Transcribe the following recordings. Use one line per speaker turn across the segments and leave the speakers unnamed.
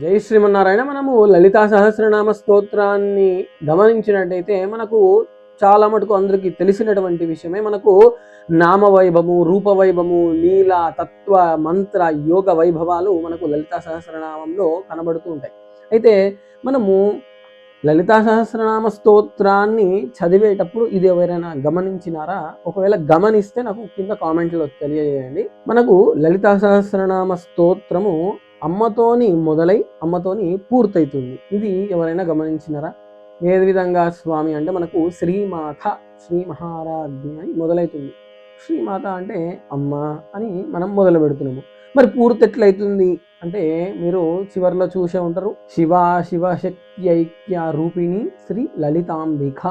జై శ్రీమన్నారాయణ. మనము లలితా సహస్రనామ స్తోత్రాన్ని గమనించినట్టయితే మనకు చాలా మటుకు అందరికీ తెలిసినటువంటి విషయమే. మనకు నామవైభవము, రూపవైభవము, లీల, తత్వ, మంత్ర, యోగ వైభవాలు మనకు లలితా సహస్రనామంలో కనబడుతూ ఉంటాయి. అయితే మనము లలితా సహస్రనామ స్తోత్రాన్ని చదివేటప్పుడు ఇది ఎవరైనా గమనించినారా? ఒకవేళ గమనిస్తే నాకు కింద కామెంట్లో తెలియజేయండి. మనకు లలితా సహస్రనామ స్తోత్రము అమ్మతోని మొదలై అమ్మతోని పూర్తవుతుంది. ఇది ఎవరైనా గమనించినారా? ఏ విధంగా స్వామి అంటే మనకు శ్రీమాత, శ్రీ మహారాజ్ఞి అని మొదలవుతుంది. శ్రీమాత అంటే అమ్మ అని మనం మొదలు పెడుతున్నాము. మరి పూర్తి ఎట్లయితుంది అంటే మీరు చివరిలో చూసే ఉంటారు, శివ శివ శక్తి ఐక్య రూపిణి శ్రీ లలితాంబిక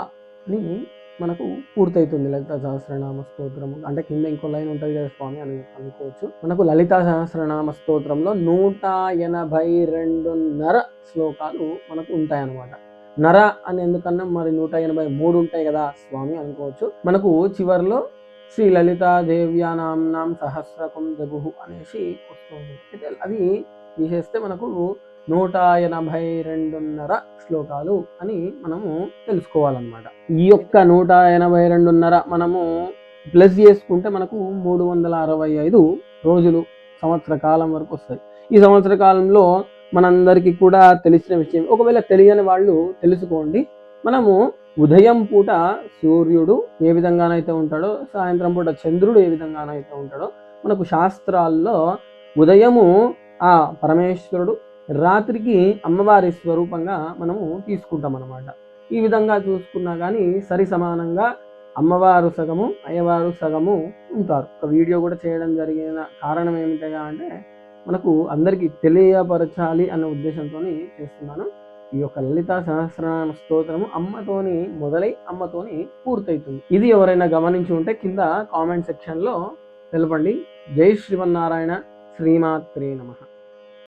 అని మనకు పూర్తవుతుంది లలితా సహస్రనామ స్తోత్రము. అంటే కింద ఇంకో లైన్ ఉంటుంది కదా స్వామి అని అనుకోవచ్చు. మనకు లలితా సహస్రనామ స్తోత్రంలో 182.5 శ్లోకాలు మనకు ఉంటాయన్నమాట. నర అని ఎందుకన్నా మరి 183 ఉంటాయి కదా స్వామి అనుకోవచ్చు. మనకు చివరిలో శ్రీ లలితా దేవ్యానాం సహస్రకం జగుహు అనేసి వస్తుంది. అయితే అది తీసేస్తే మనకు 182.5 శ్లోకాలు అని మనము తెలుసుకోవాలన్నమాట. ఈ యొక్క 182.5 మనము ప్లస్ చేసుకుంటే మనకు 365 రోజులు సంవత్సర కాలం వరకు వస్తాయి. ఈ సంవత్సర కాలంలో మనందరికీ కూడా తెలిసిన విషయం. ఒకవేళ తెలియని వాళ్ళు తెలుసుకోండి. మనము ఉదయం పూట సూర్యుడు ఏ విధంగానైతే ఉంటాడో, సాయంత్రం పూట చంద్రుడు ఏ విధంగానైతే ఉంటాడో, మనకు శాస్త్రాల్లో ఉదయము ఆ పరమేశ్వరుడు, రాత్రికి అమ్మవారి స్వరూపంగా మనము తీసుకుంటాం అన్నమాట. ఈ విధంగా చూసుకున్నా కానీ సరి సమానంగా అమ్మవారు సగము, అయ్యవారు సగము ఉంటారు. ఒక వీడియో కూడా చేయడం జరిగిన కారణం ఏమిటగా అంటే మనకు అందరికీ తెలియపరచాలి అనే ఉద్దేశంతో చేస్తున్నాను. ఈ యొక్క లలితా సహస్రనామ స్తోత్రము అమ్మతోని మొదలై అమ్మతోని పూర్తవుతుంది. ఇది ఎవరైనా గమనించి ఉంటే కింద కామెంట్ సెక్షన్లో తెలపండి. జై శ్రీమన్నారాయణ. శ్రీమాత్రే నమః.